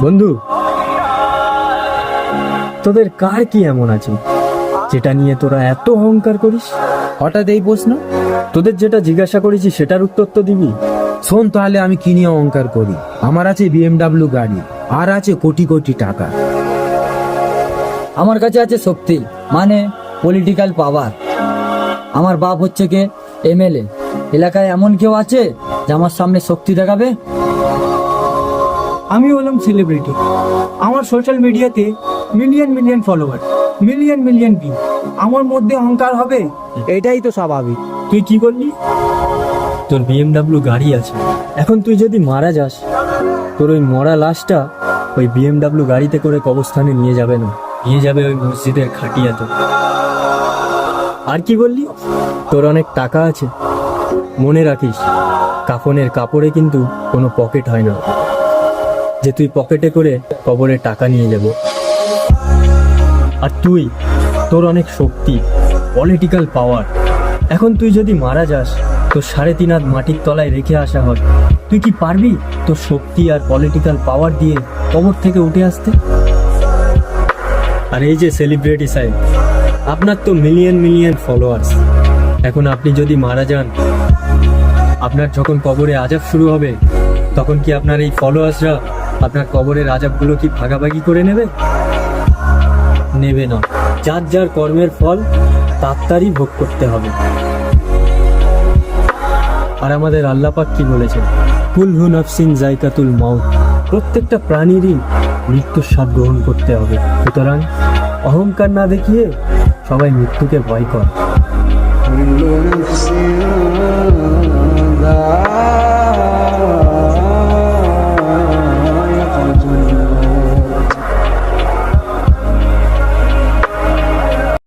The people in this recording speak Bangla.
বন্ধু, তোদের কার কি এমন আছে যেটা নিয়ে তোরা এত অহংকার করিস? হঠাৎ এই প্রশ্ন? তোদের যেটা জিজ্ঞাসা করেছি সেটার উত্তর তো দিবি। শোন তাহলে আমি কি নিয়ে অহংকার করি। আমার আছে BMW গাড়ি, আর আছে কোটি কোটি টাকা। আমার কাছে আছে শক্তি, মানে পলিটিক্যাল পাওয়ার। আমার বাপ হচ্ছে কে MLA। এলাকায় এমন কেউ আছে যে আমার সামনে শক্তি দেখাবে? আমি হলাম সেলিব্রিটি। আমার সোশ্যাল মিডিয়াতে million million follower, million million view. আমার মধ্যে অহংকার হবে? এটাই তো স্বাভাবিক। তুই কি বললি? তোর BMW গাড়ি আছে, এখন তুই যদি মারা যাস, তোর ওই মরা লাশটা ওই BMW গাড়িতে করে কবরস্থানে নিয়ে যাবে না, নিয়ে যাবে ওই মসজিদের খাটিয়াতে। আর কি বললি? তোর অনেক টাকা আছে। মনে রাখিস, কাফনের কাপড়ে কিন্তু কোনো পকেট হয় না যে তুই পকেটে করে কবরে টাকা নিয়ে যাব। আর তুই, তোর অনেক শক্তি, পলিটিক্যাল পাওয়ার। এখন তুই যদি মারা যাস, তোর 3.5 হাত মাটির তলায় রেখে আসা হয়, তুই কি পারবি তোর শক্তি আর পলিটিক্যাল পাওয়ার দিয়ে কবর থেকে উঠে আসতে? আর এই যে সেলিব্রিটি সাহেব, আপনার তো মিলিয়ন মিলিয়ন ফলোয়ার্স। এখন আপনি যদি মারা যান, আপনার যখন কবরে আজাব শুরু হবে, তখন কি আপনার এই ফলোয়ার্সরা আপনার কবরের আজাবগুলো কি ভাগাভাগি করে নেবে? নেবে না। যার যার কর্মের ফল তারই ভোগ করতে হবে। আর আমাদের আল্লাহ পাক কি বলেছেন? কুল্লু নাফসিন যায়কাতুল মাউত। প্রত্যেকটা প্রাণীরই মৃত্যুর স্বাদ গ্রহণ করতে হবে। সুতরাং অহংকার না দেখিয়ে সবাই মৃত্যুকে ভয় কর।